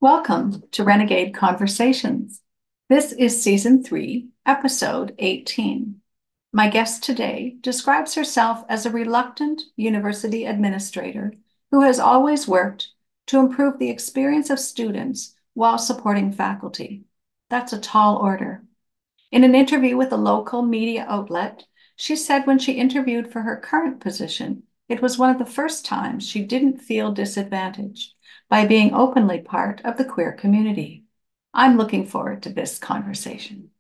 Welcome to Renegade Conversations. This is Season 3, Episode 18. My guest today describes herself as a reluctant university administrator who has always worked to improve the experience of students while supporting faculty. That's a tall order. In an interview with a local media outlet, she said when she interviewed for her current position, it was one of the first times she didn't feel disadvantaged by being openly part of the queer community. I'm looking forward to this conversation.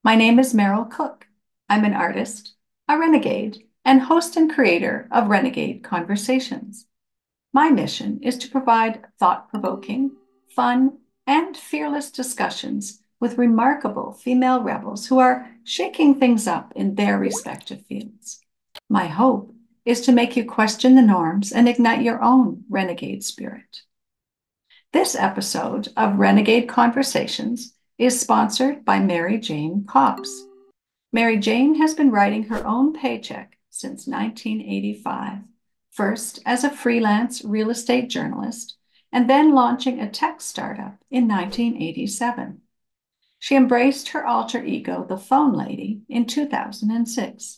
My name is Meryl Cook. I'm an artist, a renegade, and host and creator of Renegade Conversations. My mission is to provide thought-provoking, fun, and fearless discussions with remarkable female rebels who are shaking things up in their respective fields. My hope is to make you question the norms and ignite your own renegade spirit. This episode of Renegade Conversations is sponsored by Mary Jane Cops. Mary Jane has been writing her own paycheck since 1985, first as a freelance real estate journalist, and then launching a tech startup in 1987. She embraced her alter ego, the Phone Lady, in 2006.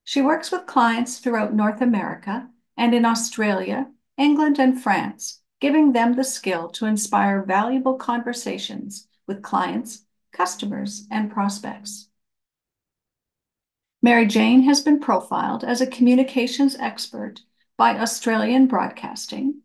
She works with clients throughout North America and in Australia, England, and France, giving them the skill to inspire valuable conversations with clients, customers, and prospects. Mary Jane has been profiled as a communications expert by Australian Broadcasting,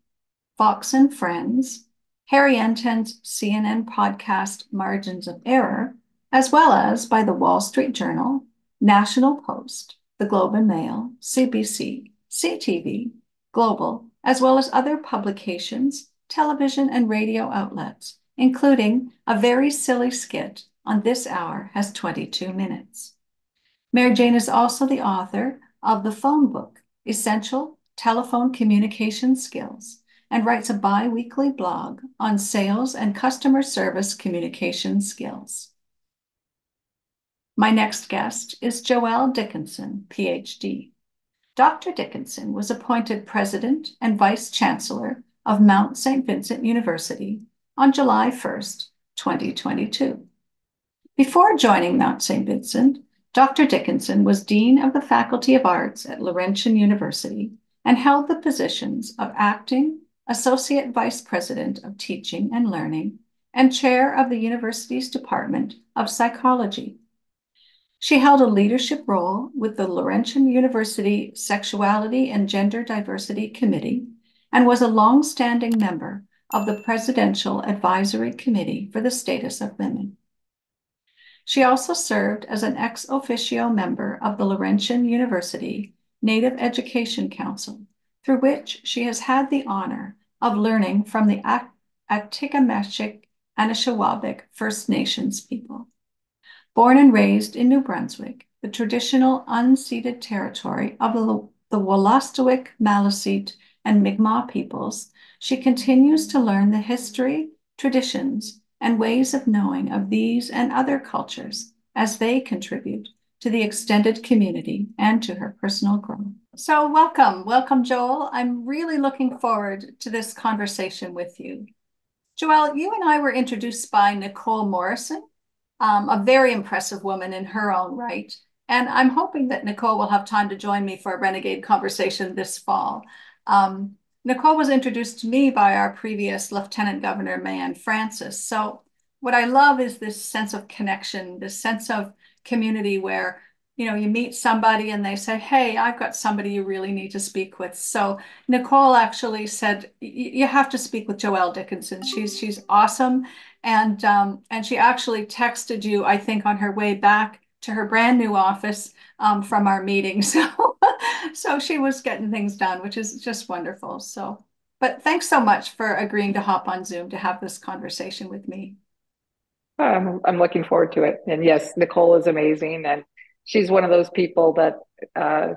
Fox and Friends, Harry Enten's CNN podcast Margins of Error, as well as by the Wall Street Journal, National Post, the Globe and Mail, CBC, CTV, Global, as well as other publications, television, and radio outlets, including a very silly skit on This Hour Has 22 Minutes. Mary Jane is also the author of the phone book, Essential Telephone Communication Skills, and writes a bi-weekly blog on sales and customer service communication skills. My next guest is Joël Dickinson, PhD. Dr. Dickinson was appointed President and Vice-Chancellor of Mount St. Vincent University on July 1st, 2022. Before joining Mount St. Vincent, Dr. Dickinson was Dean of the Faculty of Arts at Laurentian University and held the positions of Acting Associate Vice President of Teaching and Learning and Chair of the university's Department of Psychology. She held a leadership role with the Laurentian University Sexuality and Gender Diversity Committee and was a long-standing member of the Presidential Advisory Committee for the Status of Women. She also served as an ex officio member of the Laurentian University Native Education Council, through which she has had the honor of learning from the Atikamekw Anishinaabe First Nations people. Born and raised in New Brunswick, the traditional unceded territory of the Wolastoqiyik, Maliseet, and Mi'kmaq peoples, she continues to learn the history, traditions, and ways of knowing of these and other cultures as they contribute to the extended community and to her personal growth. So welcome, Joël. I'm really looking forward to this conversation with you. Joël, you and I were introduced by Nicole Morrison, a very impressive woman in her own right. And I'm hoping that Nicole will have time to join me for a Renegade conversation this fall. Nicole was introduced to me by our previous Lieutenant Governor, Mayanne Francis. So what I love is this sense of connection, this sense of community where, you meet somebody and they say, hey, I've got somebody you really need to speak with. So Nicole actually said, you have to speak with Joël Dickinson. She's awesome. And she actually texted you, I think, on her way back to her brand new office from our meeting. So she was getting things done, which is just wonderful. But thanks so much for agreeing to hop on Zoom to have this conversation with me. I'm looking forward to it. And yes, Nicole is amazing. And she's one of those people that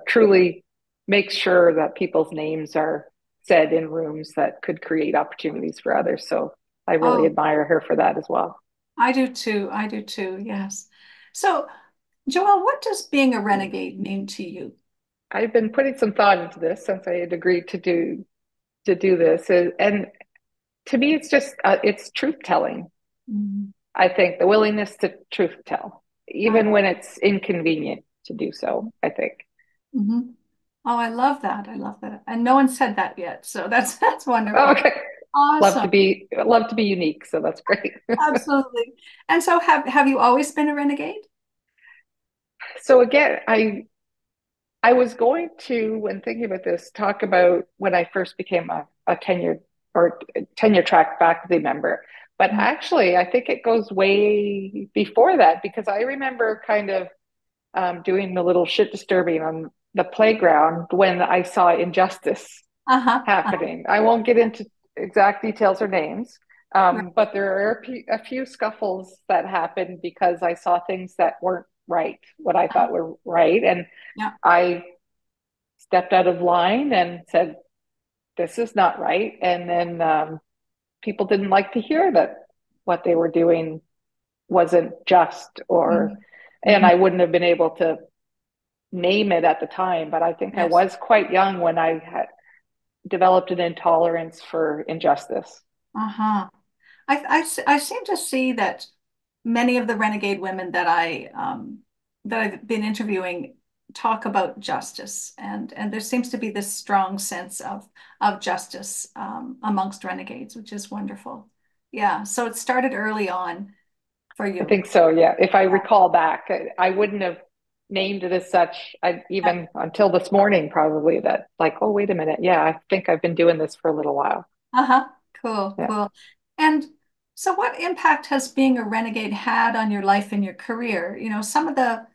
truly makes sure that people's names are said in rooms that could create opportunities for others. So I really admire her for that as well. I do too. Yes. So, Joël, what does being a renegade mean to you? I've been putting some thought into this since I had agreed to do this. And to me, it's just it's truth telling. Mm-hmm. I think the willingness to truth tell, even when it's inconvenient to do so, I think. Mm-hmm. Oh, I love that. I love that. And no one said that yet. So that's Oh, wonderful. okay. Awesome. Love to be unique, so that's great. Absolutely. And so have you always been a renegade? So again, I was going to, when thinking about this, talk about when I first became a tenured or tenure track faculty member. But Mm. actually, I think it goes way before that because I remember kind of doing a little shit disturbing on the playground when I saw injustice Uh-huh. happening. I won't get into exact details or names, Right. but there are a few scuffles that happened because I saw things that weren't right, what I thought were right. And Yeah. I stepped out of line and said, this is not right. And then people didn't like to hear that what they were doing wasn't just or, and Mm-hmm. I wouldn't have been able to name it at the time, but I think I Yes. was quite young when I had developed an intolerance for injustice. Uh-huh. I seem to see that many of the renegade women that I've been interviewing talk about justice, and there seems to be this strong sense of justice amongst renegades, which is wonderful. Yeah, so it started early on for I you. think so, yeah. If I Yeah, recall back, I wouldn't have named it as such. I yeah. even until this morning, probably that like, oh, wait a minute. Yeah, I think I've been doing this for a little while. Uh-huh. Cool, Yeah. cool. And so what impact has being a renegade had on your life and your career? You know, some of the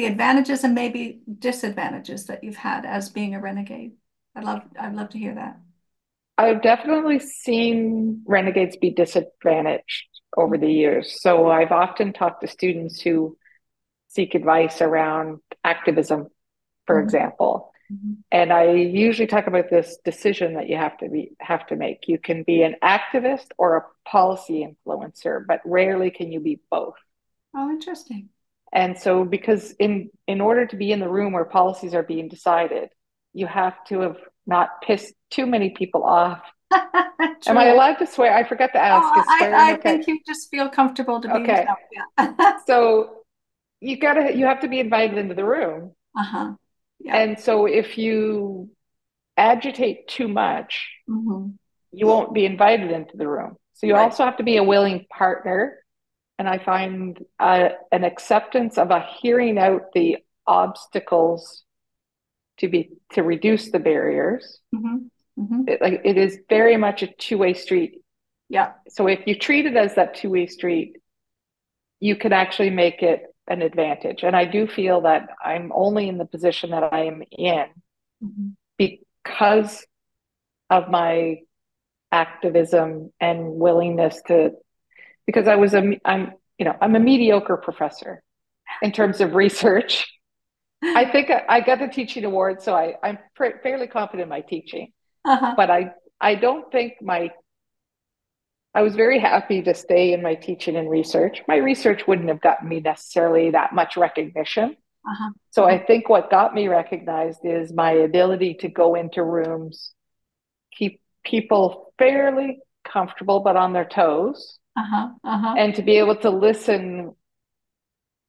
advantages and maybe disadvantages that you've had as being a renegade. I'd love to hear that. I've definitely seen renegades be disadvantaged over the years. So I've often talked to students who seek advice around activism, for Mhm. example. Mhm. And I usually talk about this decision that you have to make. You can be an activist or a policy influencer, but rarely can you be both. Oh, interesting. And so because in order to be in the room where policies are being decided, you have to have not pissed too many people off. Am I True. allowed to swear? I forgot to ask. Oh, Is swearing I okay? think you just feel comfortable to be Okay. yourself. Yeah. So you have to be invited into the room. Uh-huh. Yeah. And so if you agitate too much, Hmm. you won't be invited into the room. So you Right. also have to be a willing partner. And I find an acceptance of a hearing out the obstacles to reduce the barriers. Hmm. Hmm. It is very much a two-way street. Yeah. So if you treat it as that two-way street, you can actually make it an advantage. And I do feel that I'm only in the position that I am in Hmm. because of my activism and willingness to because I'm a mediocre professor in terms of research. I think I got the teaching award, so I'm fairly confident in my teaching. Uh-huh. But I don't think my I was very happy to stay in my teaching and research. My research wouldn't have gotten me necessarily that much recognition. Uh-huh. So Uh-huh. I think what got me recognized is my ability to go into rooms, keep people fairly comfortable but on their toes, Uh-huh. Uh-huh. and to be able to listen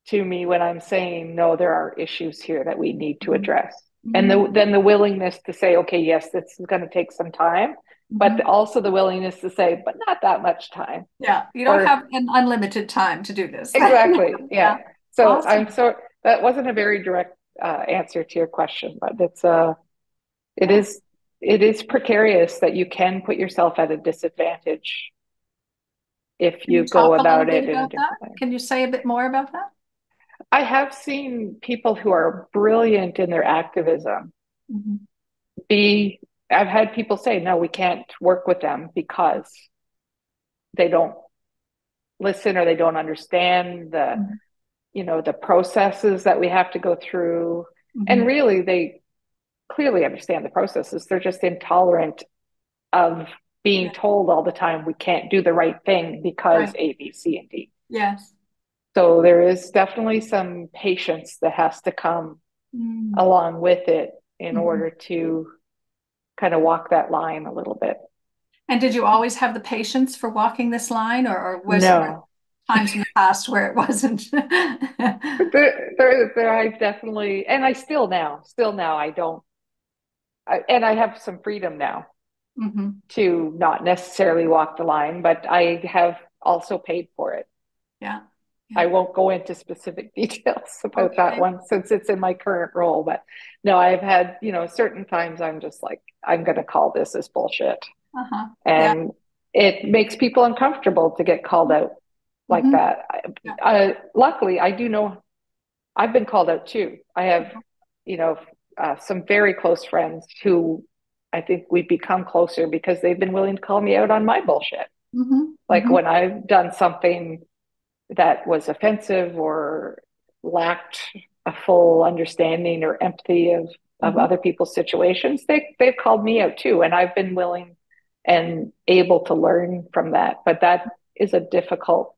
to me when I'm saying, no, there are issues here that we need to Hmm. address. And Hmm. then the willingness to say, okay, yes, this is going to take some time, but Hmm. also the willingness to say, but not that much time. Yeah. You don't Or have an unlimited time to do this. exactly, yeah. Yeah. So Awesome. that wasn't a very direct answer to your question, but it Yeah. is it is precarious that you can put yourself at a disadvantage if Can you you go talk a little about bit it in a about that? different way. Can you say a bit more about that? I have seen people who are brilliant in their activism Hmm. be, I've had people say, no, we can't work with them because they don't listen or they don't understand the processes that we have to go through. And Hmm. really, they clearly understand the processes. They're just intolerant of being Yeah. told all the time we can't do the right thing because Right. A, B, C, and D. Yes. So there is definitely some patience that has to come Mm. along with it in Hmm. order to kind of walk that line a little bit. And did you always have the patience for walking this line, or was there No, times in the past where it wasn't? I definitely, and I still now, I don't, and I have some freedom now Hmm. to not necessarily walk the line, but I have also paid for it. Yeah. I Yeah. won't go into specific details about that Okay. one since it's in my current role, but no, I've had, certain times I'm just like, I'm going to call this as bullshit. Uh-huh. Yeah. And it makes people uncomfortable to get called out like Hmm. that. Yeah. Luckily, I do know I've been called out too. I have, you know, some very close friends who I think we've become closer because they've been willing to call me out on my bullshit. Hmm. Like Hmm. when I've done something that was offensive or lacked a full understanding or empathy of Hmm. other people's situations, they've called me out too. And I've been willing and able to learn from that. But that is a difficult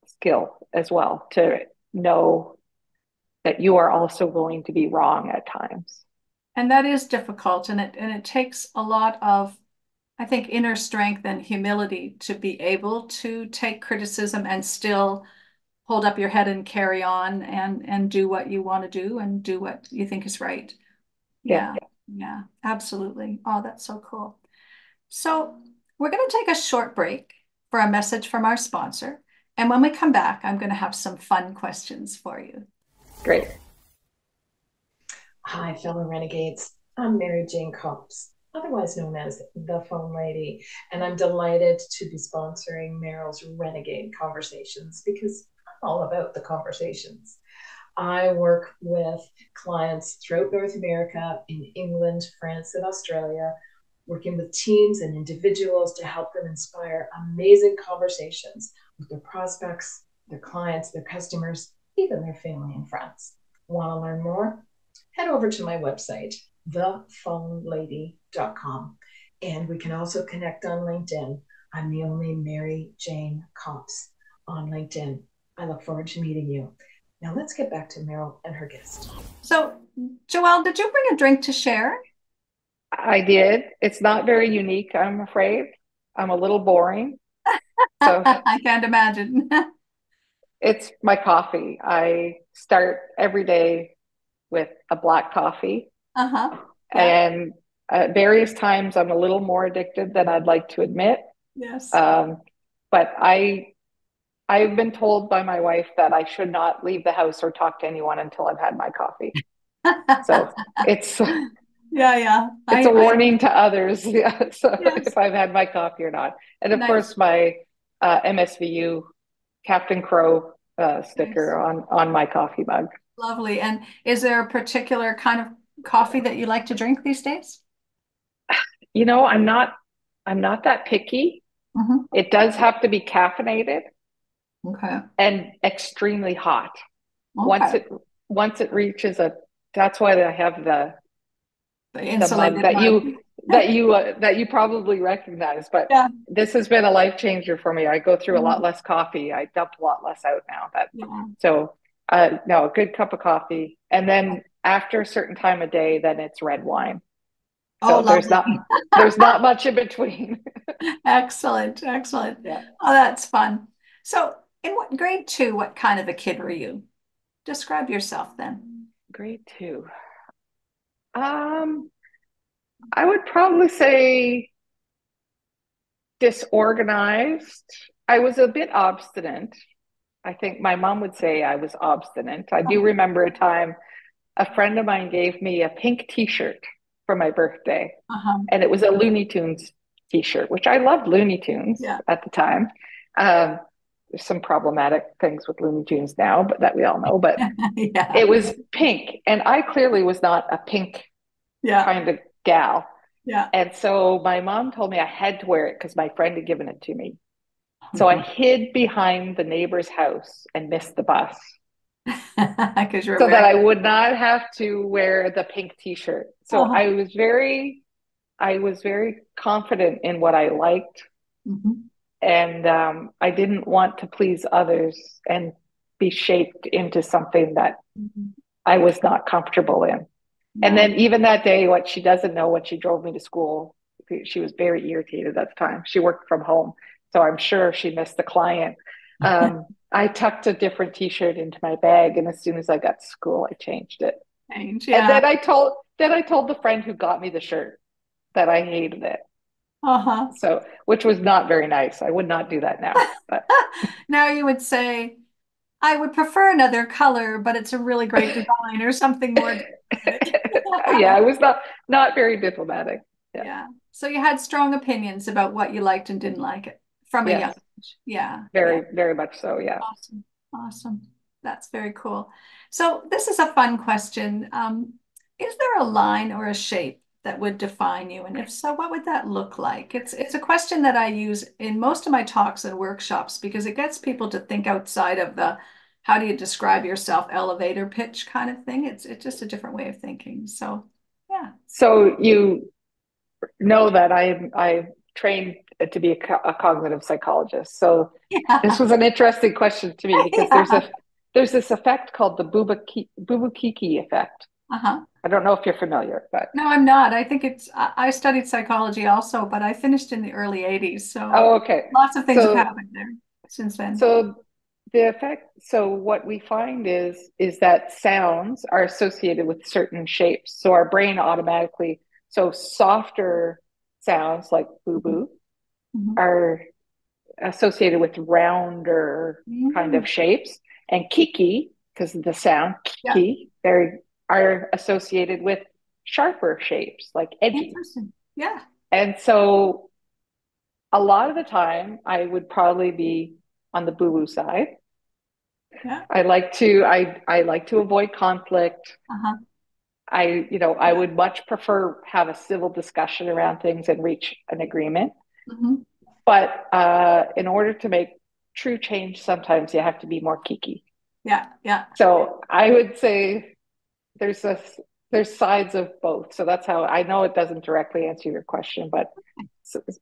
skill as well to know that you are also going to be wrong at times. And that is difficult, and it takes a lot of, I think, inner strength and humility to be able to take criticism and still hold up your head and carry on and do what you want to do and do what you think is right. Yeah, Yeah, yeah, absolutely. Oh, that's so cool. So we're going to take a short break for a message from our sponsor. And when we come back, I'm going to have some fun questions for you. great. Hi, fellow renegades. I'm Mary Jane Cops, otherwise known as the Phone Lady, and I'm delighted to be sponsoring Meryl's Renegade Conversations because I'm all about the conversations. I work with clients throughout North America, in England, France, and Australia, working with teams and individuals to help them inspire amazing conversations with their prospects, their clients, their customers, even their family and friends. Want to learn more? Head over to my website, thephonelady.com. And we can also connect on LinkedIn. I'm the only Mary Jane Cops on LinkedIn. I look forward to meeting you. Now let's get back to Meryl and her guest. So, Joelle, did you bring a drink to share? I did. It's not very unique, I'm afraid. I'm a little boring. So I can't imagine. it's my coffee. I start every day with a black coffee. Uh-huh. Yeah. And at various times, I'm a little more addicted than I'd like to admit. Yes. Um, but I've been told by my wife that I should not leave the house or talk to anyone until I've had my coffee. So it's Yeah, yeah. it's a warning to others, yeah, so Yes. if I've had my coffee or not. And of Nice. course, my MSVU Captain Crow Nice. sticker on my coffee mug. Lovely. And is there a particular kind of coffee that you like to drink these days? You know, I'm not that picky. Hmm. It does have to be caffeinated Okay. and extremely hot. Once Okay. it once it reaches a, that's why I have The the mug insulated that mug. you probably recognize. But Yeah. this has been a life changer for me. I go through a lot Mhm. less coffee. I dump a lot less out now. That Yeah. so no, a good cup of coffee, and then after a certain time of day, then it's red wine. Oh, So lovely. there's not much in between. Excellent. Excellent. Yeah, Oh, that's fun. So, in what grade two, what kind of a kid were you? Describe yourself then. grade two. Um, I would probably say disorganized. I was a bit obstinate. I think my mom would say I was obstinate. I do Uh-huh. remember a time a friend of mine gave me a pink t-shirt for my birthday, Uh-huh. and it was a Looney Tunes t-shirt, which I loved Looney Tunes Yeah. at the time. Um, there's some problematic things with Looney Tunes now, but that we all know. But Yeah. it was pink, and I clearly was not a pink Yeah. kind of gal. Yeah. And so my mom told me I had to wear it because my friend had given it to me. So I hid behind the neighbor's house and missed the bus Because you're so that wearing. I would not have to wear the pink t-shirt. So Uh-huh. I was very confident in what I liked, Mhm. and I didn't want to please others and be shaped into something that Mhm. I was not comfortable in. And Yeah. then even that day, what she doesn't know when she drove me to school, she was very irritated at the time. She worked from home, so I'm sure she missed the client. I tucked a different t-shirt into my bag, and as soon as I got to school, I changed it. Change, And yeah. then I told the friend who got me the shirt that I hated it. Uh-huh. So, which was not very nice. I would not do that now. But Now you would say, I would prefer another color, but it's a really great design or something more diplomatic. yeah, I was not very diplomatic. Yeah. Yeah. So you had strong opinions about what you liked and didn't like it from a young Yes. age. Yeah. Yeah. Very, very much so. Yeah. Awesome. Awesome. That's very cool. So this is a fun question. Is there a line or a shape that would define you? And if so, what would that look like? It's a question that I use in most of my talks and workshops because it gets people to think outside of the how do you describe yourself elevator pitch kind of thing. It's just a different way of thinking. So yeah. So you know that I trained to be a cognitive psychologist. So this Yeah. was an interesting question to me because Yeah. there's this effect called the Bubukiki effect. Uh-huh. I don't know if you're familiar, but No, I'm not. I think I studied psychology also, but I finished in the early 80s. So oh, okay. lots of things have So happened there since then. so the effect. So what we find is that sounds are associated with certain shapes. So our brain automatically so softer sounds like boo Mhm. boo Mhm. are associated with rounder kind Mm. of shapes, and kiki, because of the sound Yeah, kiki, they are associated with sharper shapes, like edgy. interesting. Yeah, And so a lot of the time, I would probably be on the boo boo side. yeah. I like to avoid conflict. Uh-huh. I Yeah. would much prefer have a civil discussion around things and reach an agreement. Hmm. But in order to make true change, sometimes you have to be more kiki. Yeah, yeah. So I would say there's a there's sides of both. So that's how I know it doesn't directly answer your question, but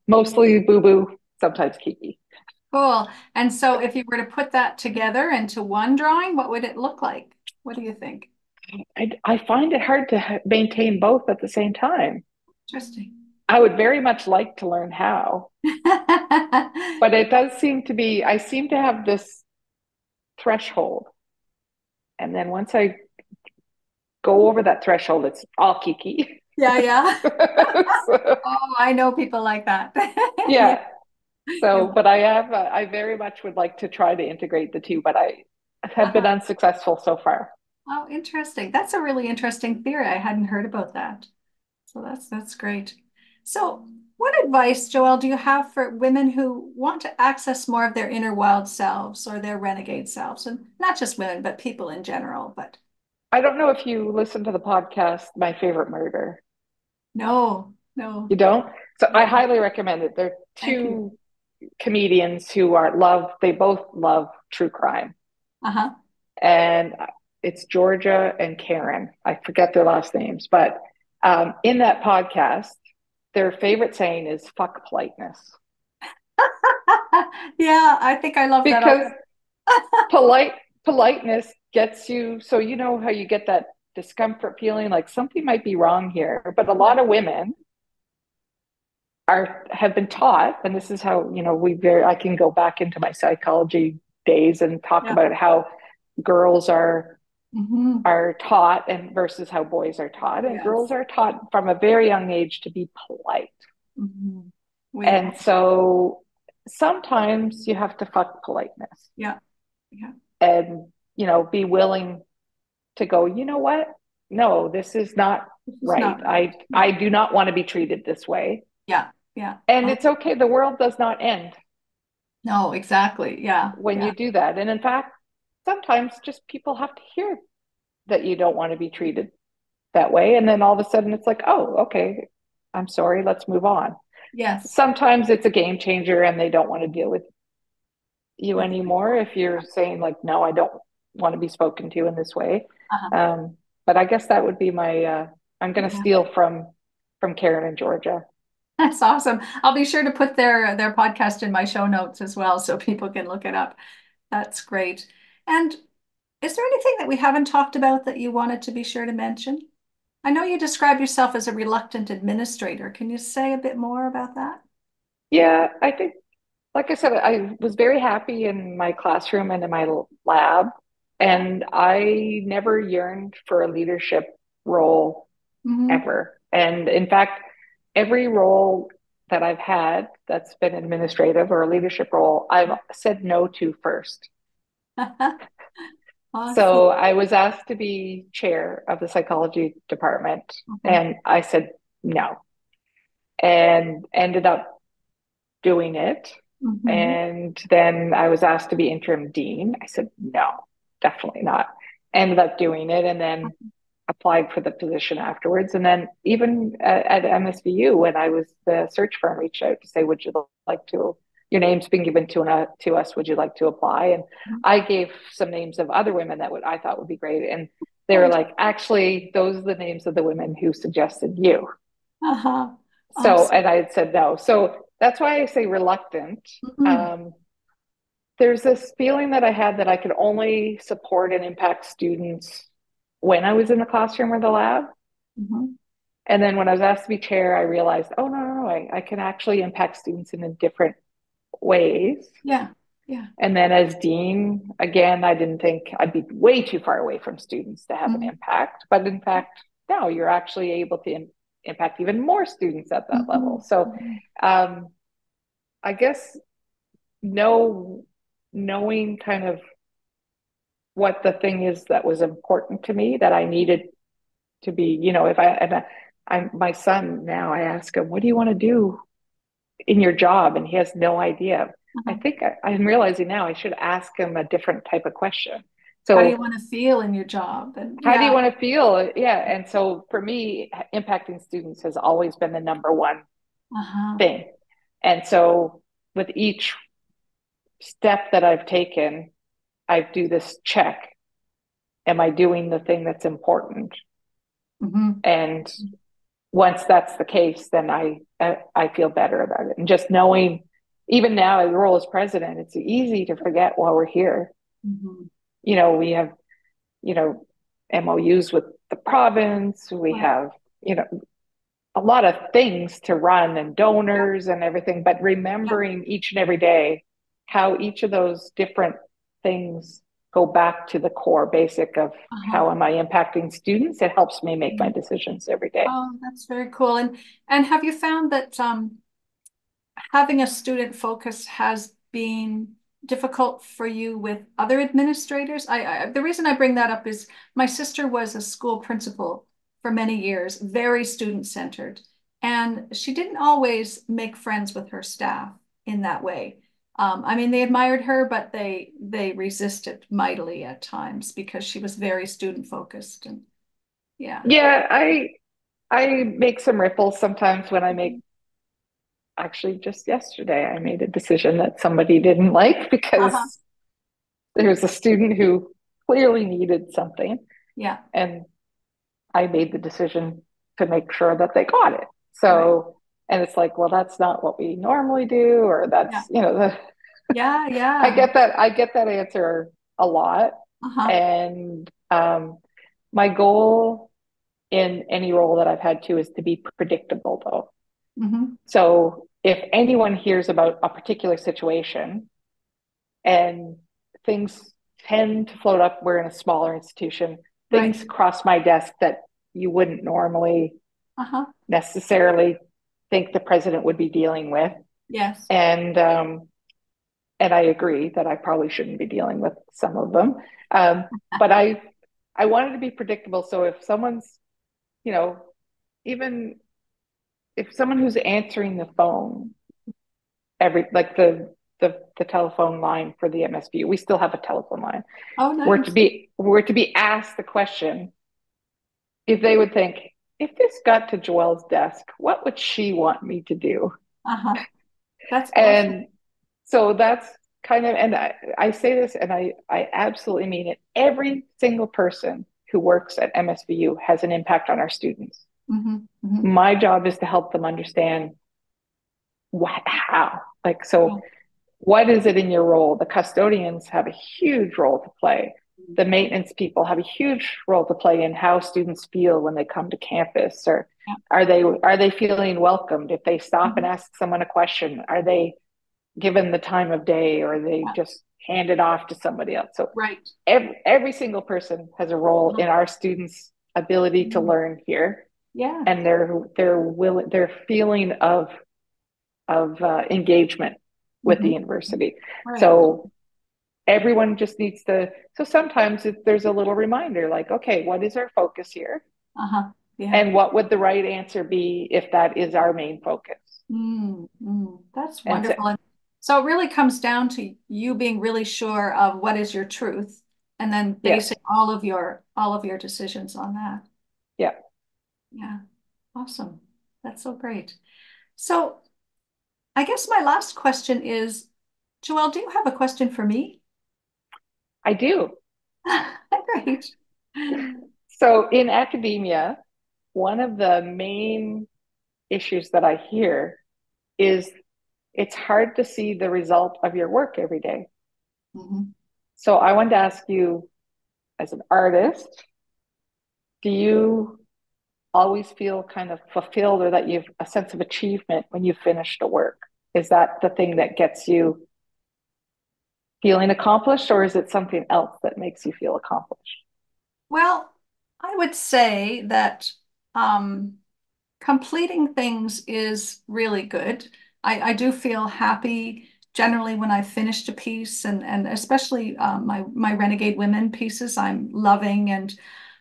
mostly boo boo, sometimes kiki. Cool. And so if you were to put that together into one drawing, what would it look like? What do you think? I find it hard to maintain both at the same time. Interesting. I would very much like to learn how, but it does seem to be, I seem to have this threshold. And then once I go over that threshold, it's all kiki. Yeah, yeah. So, Oh, I know people like that. Yeah, yeah. yeah. So, but I very much would like to try to integrate the two, but I have been Uh-huh. unsuccessful so far. Oh, interesting. That's a really interesting theory. I hadn't heard about that. So that's great. So, what advice, Joelle, do you have for women who want to access more of their inner wild selves or their renegade selves? And not just women, but people in general. But I don't know if you listen to the podcast, My Favorite Murder. no, no, You don't? So I no. highly recommend it. They're Thank you. two comedians who they both love true crime. Uh-huh. And it's Georgia and Karen. I forget their last names, but in that podcast, their favorite saying is fuck politeness. Yeah, I think I love that Because already. polite politeness gets you, so you know how you get that discomfort feeling like something might be wrong here. But a Yeah, lot of women have been taught, and this is how, I can go back into my psychology days and talk yeah. about how girls Hmm. are taught and versus how boys are taught. And girls Yes. are taught from a very young age to be polite. Hmm. We And are. so sometimes you have to fuck politeness Yeah, yeah. and, be willing to go, you know what? No, this is not This is right. not I right. I Yeah, do not want to be treated this way. yeah, yeah. And Oh, it's okay. The world does not end no, exactly. Yeah, when yeah. you do that. And in fact, sometimes just people have to hear that you don't want to be treated that way. And then all of a sudden it's like, oh, okay, I'm sorry, let's move on. Yes. Sometimes it's a game changer and they don't want to deal with you With anymore people. if you're saying like, no, I don't want to be spoken to in this way. Uh-huh. But I guess that would be my I'm going to Yeah. steal from Karen and Georgia. That's awesome. I'll be sure to put their podcast in my show notes as well so people can look it up. That's great. And is there anything that we haven't talked about that you wanted to be sure to mention? I know you describe yourself as a reluctant administrator. Can you say a bit more about that? Yeah, I think, like I said, I was very happy in my classroom and in my lab, Yeah. and I never yearned for a leadership role Mm-hmm. ever. And in fact, every role that I've had that's been administrative or a leadership role, I've said no to first. Awesome. So I was asked to be chair of the psychology department, Mm-hmm. and I said no, and ended up doing it. Mm-hmm. And then I was asked to be interim dean. I said, no, definitely not. Ended up doing it and then applied for the position afterwards. And then even at MSVU, when I was, the search firm reached out to say, would you like to, your name's been given to us, would you like to apply? And I gave some names of other women that I thought would be great. And they were Oh, like, actually, those are the names of the women who suggested you. uh-huh. So, Awesome. and I had said no. So that's why I say reluctant. Mm-hmm. Um, there's this feeling that I had that I could only support and impact students when I was in the classroom or the lab. Mm-hmm. And then when I was asked to be chair, I realized, oh, no, I can actually impact students in different ways. Yeah. Yeah. And then as dean, again, I didn't think I'd be way too far away from students to have an Mm-hmm. impact. But in fact, no, you're actually able to impact even more students at that Mm-hmm. level. So Mm-hmm. um, I guess know knowing kind of what the thing is that was important to me that I needed to be, if I'm my son now, I ask him, what do you want to do in your job? And he has no idea. I Uh-huh. think I'm realizing now I should ask him a different type of question. How do you So, want to feel in your job? And how do you yeah. want to feel? Yeah. And so for me, impacting students has always been the number one Uh-huh. thing. And so with each step that I've taken, I do this check. Am I doing the thing that's important? Mm-hmm. And once that's the case, then I feel better about it. And just knowing, even now, the role as president, it's easy to forget while we're here. Mm-hmm. We have, you know, MOUs with the province. We Right. have, you know, a lot of things to run and donors and everything, but Yeah. remembering each and every day how each of those different things go back to the core basic of Uh-huh. how am I impacting students, it helps me make my decisions every day. Oh, that's very cool. And have you found that having a student focus has been difficult for you with other administrators? The reason I bring that up is my sister was a school principal for many years, very student-centered, and she didn't always make friends with her staff in that way. I mean, they admired her, but they resisted mightily at times because she was very student focused. And yeah. Yeah, I make some ripples sometimes when I make, actually just yesterday I made a decision that somebody didn't like Uh-huh. because there was a student who clearly needed something, Yeah. and I made the decision to make sure that they got it. Right. So, and it's like, well, that's not what we normally do, or Yeah. that's, Yeah. I Yeah. get that, I get that answer a lot. Uh-huh. And my goal in any role that I've had to is to be predictable though. Mm-hmm. So if anyone hears about a particular situation and things tend to float up, we're in a smaller institution, Right. things cross my desk that you wouldn't normally Uh-huh. necessarily think the president would be dealing with. Yes. And I agree that I probably shouldn't be dealing with some of them. But I wanted to be predictable. So if someone's, you know, even if someone who's answering the phone every like the telephone line for the MSVU, we still have a telephone line, Oh, nice. were to be asked the question, if they would think, if this got to Joelle's desk, what would she want me to do? Uh-huh. That's awesome. And so that's kind of, and I say this and I absolutely mean it. Every single person who works at MSVU has an impact on our students. Mm-hmm. Mm-hmm. My job is to help them understand how. Like, Yeah. so what is it in your role? The custodians have a huge role to play. the maintenance people have a huge role to play in how students feel when they come to campus, or Yeah. are they feeling welcomed? If they stop and Mhm. ask someone a question, are they given the time of day, or are they Yeah. just handed off to somebody else? So Right. every single person has a role in our students' ability to Mhm. learn here, Yeah. and their feeling of engagement with the Mhm. university. Right. So everyone just needs to. So sometimes there's a little reminder, like, okay, what is our focus here, Uh-huh. Yeah. and what would the right answer be if that is our main focus? That's And so, wonderful. And so it really comes down to you being really sure of what is your truth, and then yes, basing all of your decisions on that. yeah, Yeah. Awesome. That's so great. So I guess my last question is, Joelle, do you have a question for me? I do. Great. So in academia, one of the main issues that I hear is it's hard to see the result of your work every day. Mhm. So I wanted to ask you, as an artist, do you always feel kind of fulfilled, or that you've a sense of achievement when you finish the work? Is that the thing that gets you feeling accomplished, or is it something else that makes you feel accomplished? Well, I would say that um, completing things is really good. I do feel happy generally when I've finished a piece, and especially my Renegade Women pieces I'm loving.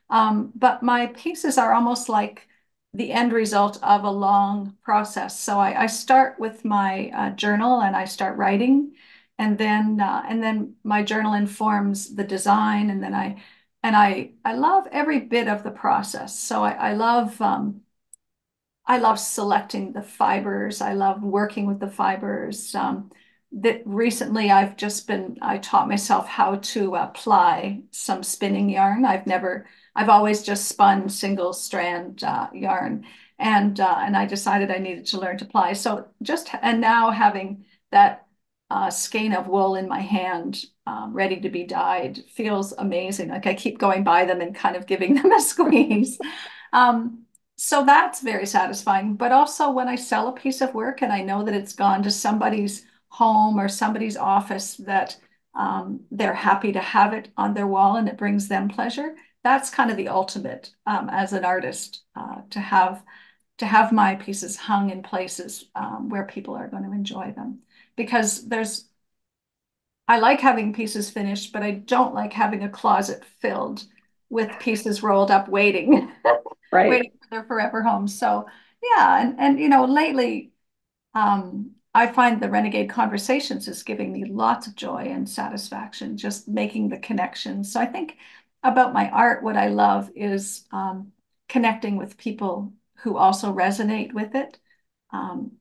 But my pieces are almost like the end result of a long process. So I start with my journal and I start writing, and then my journal informs the design, and then I love every bit of the process. So I love selecting the fibers. I love working with the fibers. That recently I taught myself how to apply some spinning yarn. I've always just spun single strand yarn, and I decided I needed to learn to apply. And now having that skein of wool in my hand, ready to be dyed, feels amazing. Like I keep going by them and kind of giving them a squeeze. Um, so that's very satisfying. But also when I sell a piece of work and I know that it's gone to somebody's home or somebody's office, that they're happy to have it on their wall and it brings them pleasure. That's kind of the ultimate, as an artist, to have my pieces hung in places where people are going to enjoy them. Because I like having pieces finished, but I don't like having a closet filled with pieces rolled up waiting, Right. waiting for their forever home. So yeah, and lately, I find the Renegade Conversations is giving me lots of joy and satisfaction, just making the connections. So I think about my art, what I love is connecting with people who also resonate with it.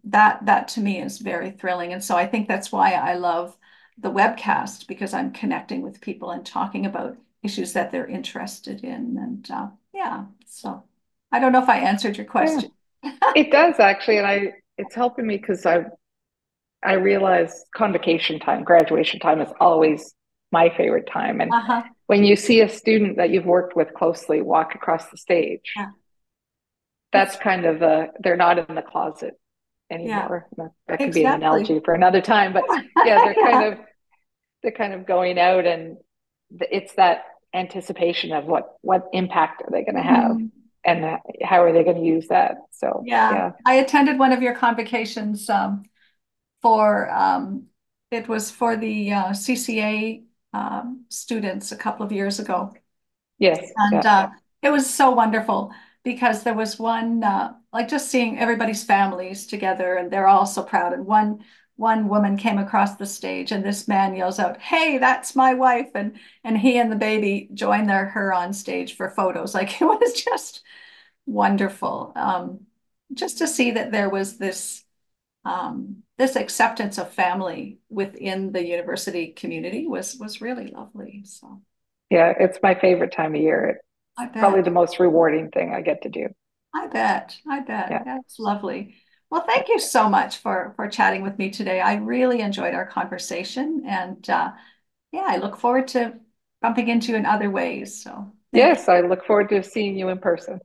That to me is very thrilling. And so I think that's why I love the webcast, because I'm connecting with people and talking about issues that they're interested in. And yeah, so I don't know if I answered your Yeah, question. it does actually, and it's helping me because I realize convocation time, graduation time is always my favorite time. And Uh-huh. when you see a student that you've worked with closely walk across the stage, Yeah. that's It's kind of they're not in the closet yeah, anymore. That could be an exactly. analogy for another time, but yeah, Yeah. they're kind of going out, and it's that anticipation of what impact are they going to have, Mhm. and how are they going to use that. So Yeah. yeah, I attended one of your convocations for it was for the CCA students a couple of years ago. yes, And yeah, it was so wonderful because there was one, like just seeing everybody's families together and they're all so proud. And one woman came across the stage and this man yells out, "Hey, that's my wife." And he and the baby joined her on stage for photos. Like it was just wonderful. Just to see that there was this acceptance of family within the university community was really lovely. So yeah. It's my favorite time of year. It's I probably bet. the most rewarding thing I get to do. I bet. I bet. Yeah, That's lovely. Well, yeah. thank you so much for chatting with me today. I really enjoyed our conversation, and yeah, I look forward to bumping into you in other ways. So thank you. Yes, I look forward to seeing you in person.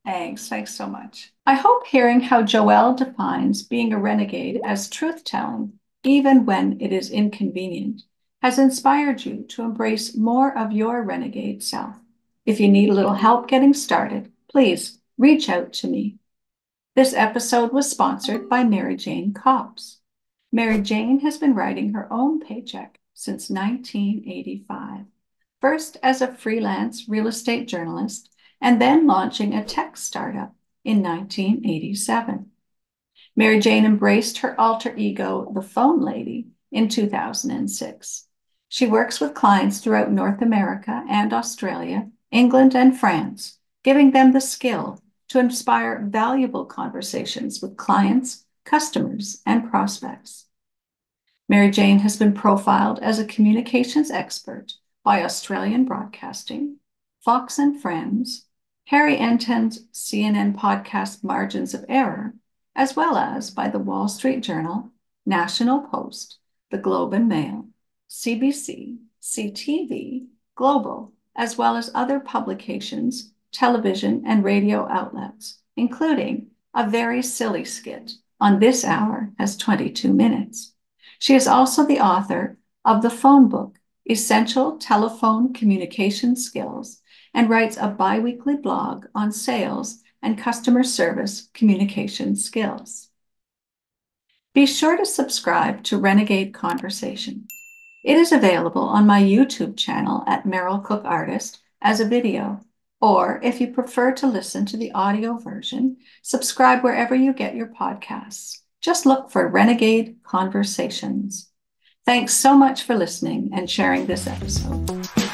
Thanks. Thanks so much. I hope hearing how Joël defines being a renegade as truth-telling, even when it is inconvenient, has inspired you to embrace more of your renegade self. If you need a little help getting started, please reach out to me. This episode was sponsored by Mary Jane Cops. Mary Jane has been writing her own paycheck since 1985, first as a freelance real estate journalist and then launching a tech startup in 1987. Mary Jane embraced her alter ego, the Phone Lady, in 2006. She works with clients throughout North America and Australia, England, and France, giving them the skill to inspire valuable conversations with clients, customers, and prospects. Mary Jane has been profiled as a communications expert by Australian Broadcasting, Fox and Friends, Harry Enton's CNN podcast Margins of Error, as well as by the Wall Street Journal, National Post, the Globe and Mail, CBC, CTV, Global, as well as other publications, television, and radio outlets, including a very silly skit on This Hour Has 22 Minutes. She is also the author of the phone book, Essential Telephone Communication Skills, and writes a bi-weekly blog on sales and customer service communication skills. Be sure to subscribe to Renegade Conversation. It is available on my YouTube channel at Meryl Cook Artist as a video, or if you prefer to listen to the audio version, subscribe wherever you get your podcasts. Just look for Renegade Conversations. Thanks so much for listening and sharing this episode.